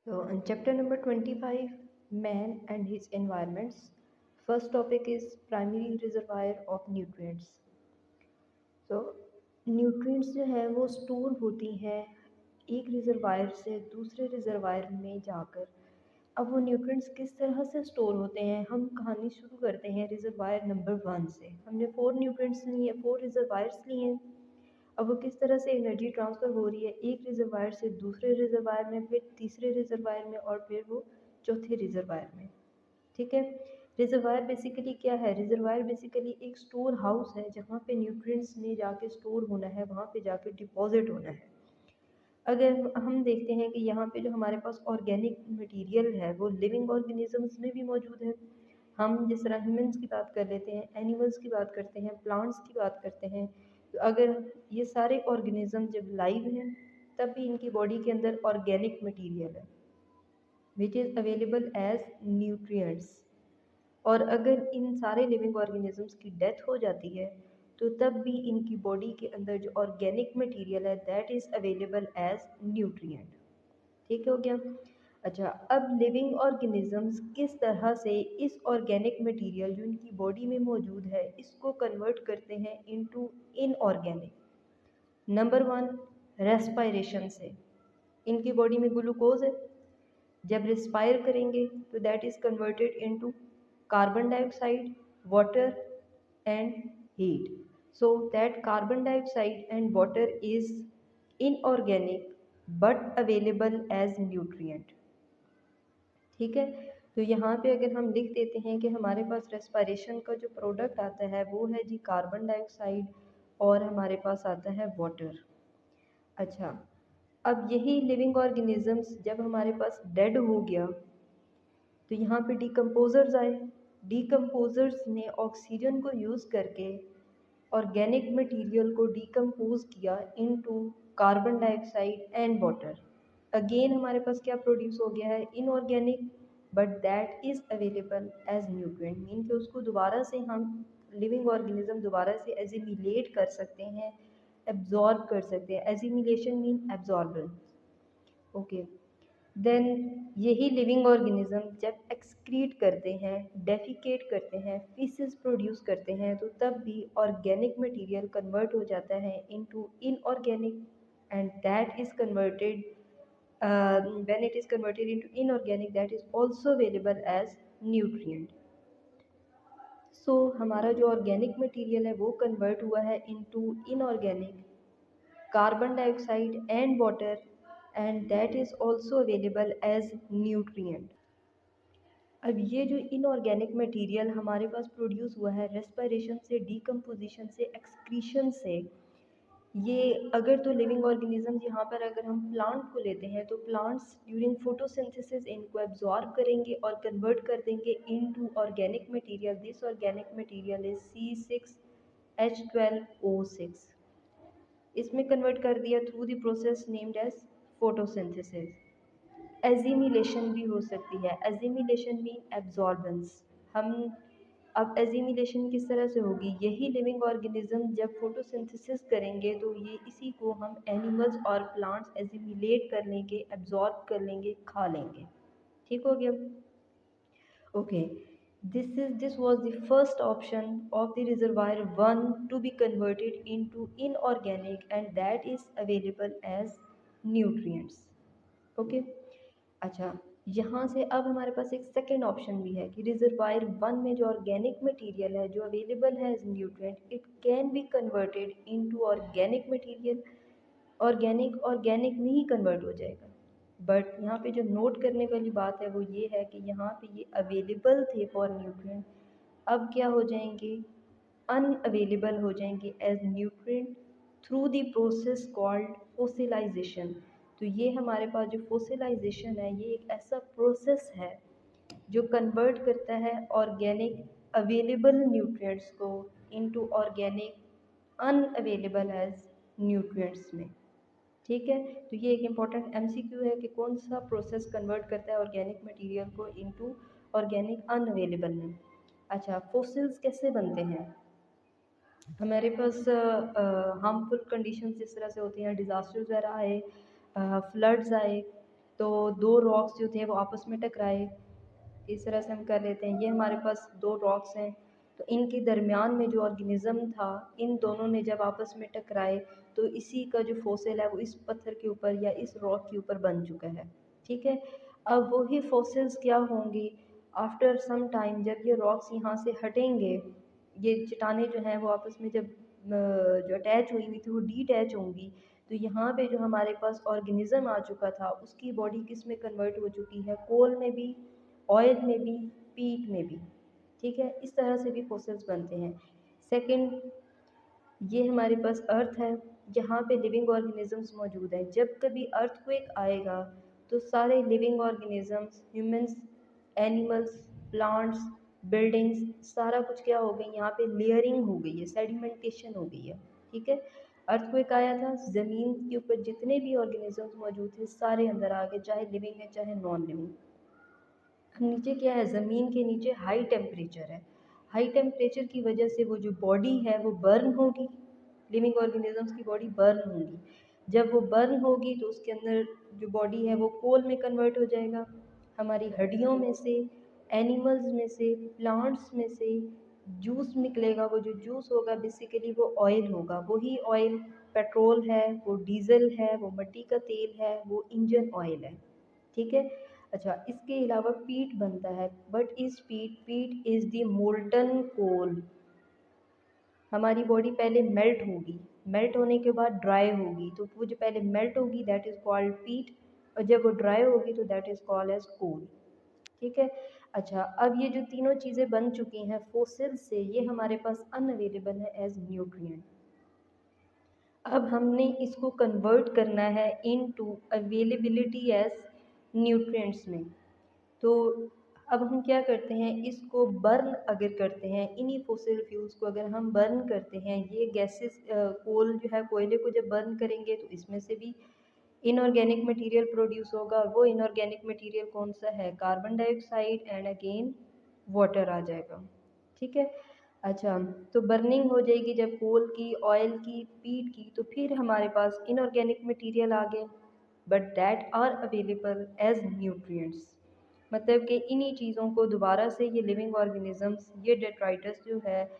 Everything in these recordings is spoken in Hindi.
So, in chapter number 25, Man and His Environments, first topic is primary reservoir of nutrients. So, nutrients जो है वो स्टोर होती हैं एक रिजर्वायर से दूसरे रिजर्वायर में जाकर। अब वो न्यूट्रिएंट्स किस तरह से स्टोर होते हैं, हम कहानी शुरू करते हैं रिजर्वायर नंबर 1 से। हमने 4 न्यूट्रिएंट्स लिए, 4 रिजर्वायर्स लिए हैं। अब वो किस तरह से एनर्जी ट्रांसफ़र हो रही है एक रिजर्वायर से दूसरे रिजर्वायर में, फिर तीसरे रिजर्वायर में और फिर वो चौथे रिजर्वायर में। ठीक है। रिजर्वायर बेसिकली क्या है? रिजर्वायर बेसिकली एक स्टोर हाउस है जहाँ पे न्यूट्रिएंट्स ने जाके स्टोर होना है, वहाँ पे जाके डिपॉजिट होना है। अगर हम देखते हैं कि यहाँ पे जो हमारे पास ऑर्गेनिक मटेरियल है वो लिविंग ऑर्गेनिजम्स में भी मौजूद है। हम जिस तरह ह्यूमंस की बात कर लेते हैं, एनिमल्स की बात करते हैं, प्लांट्स की बात करते हैं, तो अगर ये सारे ऑर्गेनिज्म जब लाइव हैं तब भी इनकी बॉडी के अंदर ऑर्गेनिक मटेरियल है which is available as nutrients. और अगर इन सारे लिविंग ऑर्गेनिजम्स की डेथ हो जाती है तो तब भी इनकी बॉडी के अंदर जो ऑर्गेनिक मटेरियल है that is available as nutrient. ठीक हो गया। अच्छा, अब लिविंग ऑर्गेनिजम्स किस तरह से इस ऑर्गेनिक मटेरियल जो इनकी बॉडी में मौजूद है इसको कन्वर्ट करते हैं इनटू इनऑर्गेनिक। नंबर 1, रेस्पायरेशन से। इनकी बॉडी में ग्लूकोज है, जब रिस्पायर करेंगे तो that is converted into carbon dioxide, water and heat. So that carbon dioxide and water is inorganic but available as nutrient। ठीक है। तो यहाँ पे अगर हम लिख देते हैं कि हमारे पास रेस्पायरेशन का जो प्रोडक्ट आता है वो है जी कार्बन डाइऑक्साइड और हमारे पास आता है वाटर। अच्छा, अब यही लिविंग ऑर्गेनिजम्स जब हमारे पास डेड हो गया तो यहाँ पे डिकम्पोजर्स आए। डिकम्पोजर्स ने ऑक्सीजन को यूज़ करके ऑर्गेनिक मटेरियल को डिकम्पोज किया into carbon dioxide and water. Again हमारे पास क्या प्रोड्यूस हो गया है? Inorganic but that is available as nutrient. Mean कि उसको दोबारा से हम लिविंग ऑर्गेनिज्म दोबारा से एजिमिलेट कर सकते हैं, एब्जॉर्ब कर सकते हैं। एजिमिलेशन मीन एब्जॉर्बेंस। ओके। देन यही लिविंग ऑर्गेनिज्म जब एक्सक्रीट करते हैं, डेफिकेट करते हैं, फीसेस प्रोड्यूस करते हैं तो तब भी ऑर्गेनिक मटेरियल कन्वर्ट हो जाता है into inorganic and that is converted when it is converted into inorganic that is also available as nutrient। So हमारा जो ऑर्गेनिक मटेरियल है वो कन्वर्ट हुआ है into inorganic, carbon dioxide and water and that is also available as nutrient. अब ये जो इनऑर्गेनिक मटेरियल हमारे पास प्रोड्यूस हुआ है रेस्पिरेशन से, डीकम्पोजिशन से, एक्सक्रीशन से, ये अगर तो लिविंग ऑर्गेनिजम्स यहाँ पर अगर हम प्लांट को लेते हैं तो प्लांट्स ड्यूरिंग फोटोसिंथेसिस इनको एब्जॉर्ब करेंगे और कन्वर्ट कर देंगे into organic material. This organic material is C6H12O6। इसमें कन्वर्ट कर दिया through the process named as photosynthesis. Assimilation भी हो सकती है। Assimilation mean absorbance. हम अब एजिमिलेशन किस तरह से होगी? यही लिविंग ऑर्गेनिज्म जब फोटोसिंथेसिस करेंगे तो ये इसी को हम एनिमल्स और प्लांट्स एजिमिलेट कर लेंगे, एब्जॉर्ब कर लेंगे, खा लेंगे। ठीक हो गया। Okay, this was the first option of the reservoir 1 to be converted into inorganic and that is available as nutrients। Okay. अच्छा, यहाँ से अब हमारे पास एक सेकेंड ऑप्शन भी है कि रिजर्वायर 1 में जो ऑर्गेनिक मटेरियल है जो अवेलेबल है as nutrient it can be converted into organic material. Organic में ही कन्वर्ट हो जाएगा। बट यहाँ पे जो नोट करने वाली बात है वो ये है कि यहाँ पे ये अवेलेबल थे फॉर न्यूट्रिएंट, अब क्या हो जाएंगे? अनअवेलेबल हो जाएंगे as nutrient through the process called fossilisation. तो ये हमारे पास जो फोसिलाइजेशन है ये एक ऐसा प्रोसेस है जो कन्वर्ट करता है ऑर्गेनिक अवेलेबल न्यूट्रिएंट्स को into organic unavailable as nutrients में। ठीक है। तो ये एक इम्पॉर्टेंट एमसीक्यू है कि कौन सा प्रोसेस कन्वर्ट करता है ऑर्गेनिक मटेरियल को इनटू ऑर्गेनिक अनअवेलेबल में। अच्छा, फोसिल्स कैसे बनते हैं? हमारे पास हार्मफुल कंडीशंस जिस तरह से होती हैं, डिज़ास्टर्स वगैरह आए, फ्लड्स आए, तो दो रॉक्स जो थे वो आपस में टकराए, इस तरह से हम कर लेते हैं। ये हमारे पास दो रॉक्स हैं, तो इनके दरमियान में जो ऑर्गेनिज्म था, इन दोनों ने जब आपस में टकराए तो इसी का जो फॉसिल है वो इस पत्थर के ऊपर या इस रॉक के ऊपर बन चुका है। ठीक है, अब वही फॉसिल्स क्या होंगी आफ्टर सम टाइम, जब ये रॉक्स यहाँ से हटेंगे, ये चट्टानें जो हैं वो आपस में जब जो अटैच हुई हुई थी वो डीअटैच होंगी, तो यहाँ पे जो हमारे पास ऑर्गेनिज्म आ चुका था उसकी बॉडी किस में कन्वर्ट हो चुकी है, कोल में भी, ऑयल में भी, पीट में भी। ठीक है, इस तरह से भी फॉसिल्स बनते हैं। सेकंड, ये हमारे पास अर्थ है, यहाँ पे लिविंग ऑर्गेनिजम्स मौजूद हैं। जब कभी अर्थक्वेक आएगा तो सारे living organisms, humans, animals, plants, buildings, सारा कुछ क्या हो गई, यहाँ पे लेयरिंग हो गई है, सेडिमेंटेशन हो गई है। ठीक है, अर्थक्वेक आया था, ज़मीन के ऊपर जितने भी ऑर्गेनिजम्स मौजूद थे सारे अंदर आ गए, चाहे लिविंग है चाहे नॉन लिविंग। नीचे क्या है, ज़मीन के नीचे हाई टेम्परेचर है, हाई टेम्परेचर की वजह से वो जो बॉडी है वो बर्न होगी, लिविंग ऑर्गेनिजम्स की बॉडी बर्न होगी। जब वो बर्न होगी तो उसके अंदर जो बॉडी है वो कोल में कन्वर्ट हो जाएगा। हमारी हड्डियों में से, एनिमल्स में से, प्लांट्स में से जूस निकलेगा, वो जो जूस होगा बेसिकली वो ऑयल होगा। वही ऑयल पेट्रोल है, वो डीजल है, वो मिट्टी का तेल है, वो इंजन ऑयल है। ठीक है, अच्छा, इसके अलावा पीट बनता है, बट इस पीट इज़ द मोल्टन कोल। हमारी बॉडी पहले मेल्ट होगी, मेल्ट होने के बाद ड्राई होगी, तो वो जो पहले मेल्ट होगी दैट इज़ कॉल्ड पीट, और जब वो ड्राई होगी तो that is called as coal. ठीक है, अच्छा, अब ये जो तीनों चीज़ें बन चुकी हैं फोसिल से, ये हमारे पास अनअवेलेबल है एज न्यूट्रिएंट। अब हमने इसको कन्वर्ट करना है इनटू अवेलेबिलिटी एज न्यूट्रिएंट्स में। तो अब हम क्या करते हैं, इसको बर्न अगर करते हैं, इन्हीं फॉसिल फ्यूल्स को अगर हम बर्न करते हैं, ये गैसेस, कोल जो है, कोयले को जब बर्न करेंगे तो इसमें से भी इनऑर्गेनिक मटेरियल प्रोड्यूस होगा, और वो इनऑर्गेनिक मटेरियल कौन सा है, carbon dioxide and again water आ जाएगा। ठीक है, अच्छा, तो बर्निंग हो जाएगी जब कोल की, ऑयल की, पीट की, तो फिर हमारे पास इनऑर्गेनिक मटेरियल आ गए, but that are available as nutrients. मतलब कि इन्हीं चीज़ों को दोबारा से ये लिविंग ऑर्गेनिजम्स, ये डेट्राइटस जो है,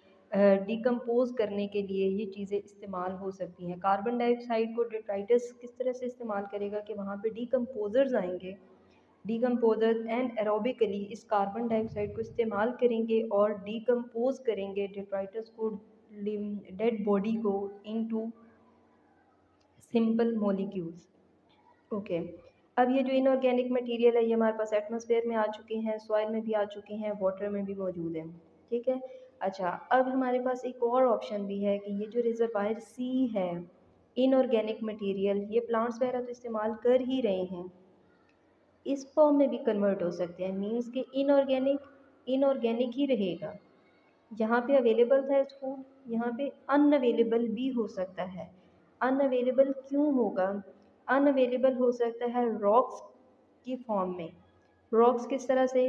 डिकम्पोज करने के लिए ये चीज़ें इस्तेमाल हो सकती हैं। कार्बन डाइऑक्साइड को डेट्राइटस किस तरह से इस्तेमाल करेगा कि वहाँ पे डिकम्पोजर्स आएंगे, डिकम्पोजर्स एंड एरोबिकली इस कार्बन डाइऑक्साइड को इस्तेमाल करेंगे और डिकम्पोज करेंगे डेट्राइटस को, डेड बॉडी को, इनटू सिंपल मॉलिक्यूल्स। ओके, अब ये जो इनऑर्गेनिक मटेरियल है ये हमारे पास एटमॉस्फेयर में आ चुके हैं, सॉइल में भी आ चुके हैं, वाटर में भी मौजूद हैं। ठीक है, अच्छा, अब हमारे पास एक और ऑप्शन भी है कि ये जो रिजर्वायर सी है, इनऑर्गेनिक मटेरियल, ये प्लांट्स वगैरह तो इस्तेमाल कर ही रहे हैं, इस फॉर्म में भी कन्वर्ट हो सकते हैं, मीन्स कि इनऑर्गेनिक इनऑर्गेनिक ही रहेगा। यहाँ पे अवेलेबल था इस फूड, यहाँ पे अनअवेलेबल भी हो सकता है। अनअवेलेबल क्यों होगा, अनअवेलेबल हो सकता है रॉक्स की फॉर्म में। रॉक्स किस तरह से,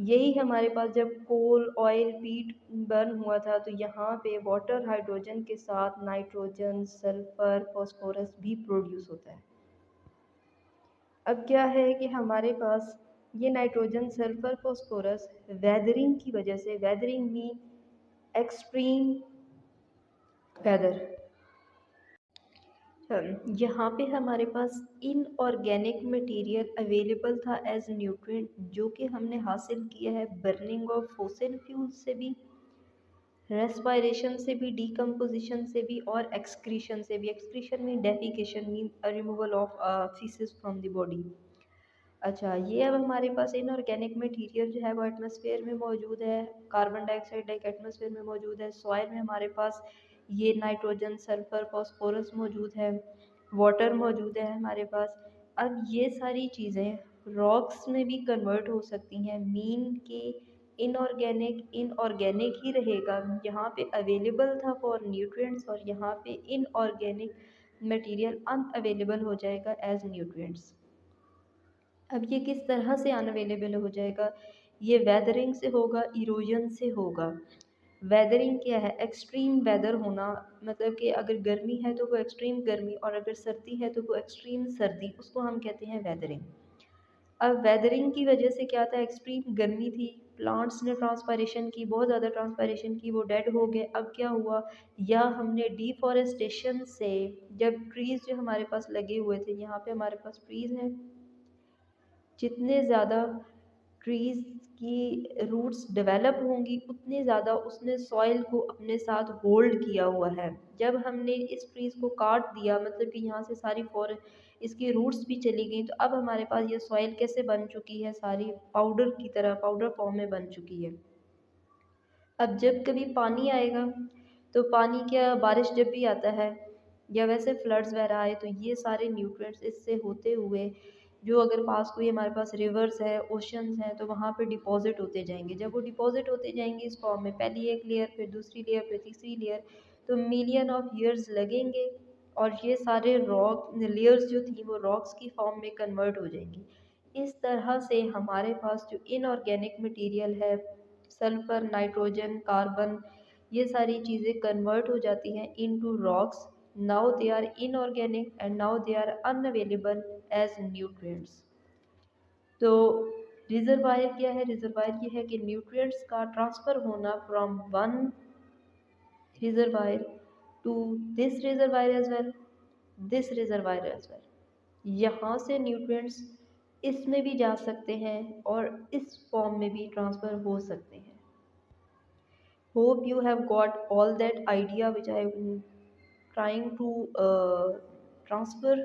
यही हमारे पास जब कोल, ऑयल, पीट बर्न हुआ था तो यहाँ पे वाटर हाइड्रोजन के साथ नाइट्रोजन, सल्फर, फॉस्फोरस भी प्रोड्यूस होता है। अब क्या है कि हमारे पास ये नाइट्रोजन, सल्फर, फॉस्फोरस वेदरिंग की वजह से, वेदरिंग मीन एक्सट्रीम वेदर, यहाँ पे हमारे पास इनऑर्गेनिक मटेरियल अवेलेबल था एज न्यूट्रिएंट, जो कि हमने हासिल किया है बर्निंग ऑफ फॉसिल फ्यूल्स से भी, रेस्पायरेशन से भी, डिकम्पोजिशन से भी, और एक्सक्रीशन से भी। Excretion mean defecation mean removal of faeces from the body. अच्छा, ये अब हमारे पास इनऑर्गेनिक मटेरियल जो है वो एटमॉस्फेयर में मौजूद है, कार्बन डाइऑक्साइड लाइक एटमॉस्फेयर में मौजूद है, सॉइल में हमारे पास ये नाइट्रोजन, सल्फर, फॉस्फोरस मौजूद है, वाटर मौजूद है हमारे पास। अब ये सारी चीज़ें रॉक्स में भी कन्वर्ट हो सकती हैं, मीन के इनऑर्गेनिक इनऑर्गेनिक ही रहेगा, यहाँ पे अवेलेबल था फॉर न्यूट्रिएंट्स, और यहाँ पे इनऑर्गेनिक मटेरियल अनअवेलेबल हो जाएगा एज न्यूट्रिएंट्स। अब ये किस तरह से अनअवेलेबल हो जाएगा, ये वेदरिंग से होगा, इरोजन से होगा। वेदरिंग क्या है, एक्सट्रीम वेदर होना, मतलब कि अगर गर्मी है तो वो एक्सट्रीम गर्मी, और अगर सर्दी है तो वो एक्सट्रीम सर्दी, उसको हम कहते हैं वेदरिंग। अब वेदरिंग की वजह से क्या था, एक्सट्रीम गर्मी थी, प्लांट्स ने ट्रांसपायरेशन की, बहुत ज़्यादा ट्रांसपायरेशन की, वो डेड हो गए। अब क्या हुआ, या हमने डिफॉरेस्टेशन से, जब ट्रीज़ जो हमारे पास लगे हुए थे, यहाँ पे हमारे पास ट्रीज़ हैं, जितने ज़्यादा ट्रीज़ की रूट्स डेवलप होंगी उतने ज़्यादा उसने सॉइल को अपने साथ होल्ड किया हुआ है। जब हमने इस ट्रीज़ को काट दिया, मतलब कि यहाँ से सारी फॉर इसकी रूट्स भी चली गई, तो अब हमारे पास ये सॉइल कैसे बन चुकी है, सारी पाउडर की तरह, पाउडर फॉर्म में बन चुकी है। अब जब कभी पानी आएगा, तो पानी क्या, बारिश जब भी आता है या वैसे फ्लड्स वगैरह आए, तो ये सारे न्यूट्रिएंट्स इससे होते हुए, जो अगर पास कोई हमारे पास रिवर्स है, ओशंस हैं, तो वहाँ पे डिपॉजिट होते जाएंगे। जब वो डिपॉजिट होते जाएंगे इस फॉर्म में, पहली एक लेयर, फिर दूसरी लेयर, फिर तीसरी लेयर, तो मिलियन ऑफ ईयर्स लगेंगे और ये सारे रॉक लेयर्स जो थी वो रॉक्स की फॉर्म में कन्वर्ट हो जाएंगी। इस तरह से हमारे पास जो इनऑर्गेनिक मटेरियल है, सल्फर, नाइट्रोजन, कार्बन, ये सारी चीज़ें कन्वर्ट हो जाती हैं into rocks. Now they are inorganic and now they are unavailable as nutrients. तो रिजर्वायर क्या है, रिजर्वायर ये है कि न्यूट्रिएंट्स का ट्रांसफ़र होना from one reservoir to this reservoir as well, this reservoir as well. यहाँ से न्यूट्रिएंट्स इसमें भी जा सकते हैं और इस फॉर्म में भी ट्रांसफ़र हो सकते हैं। Hope you have got all that idea which I am trying to transfer.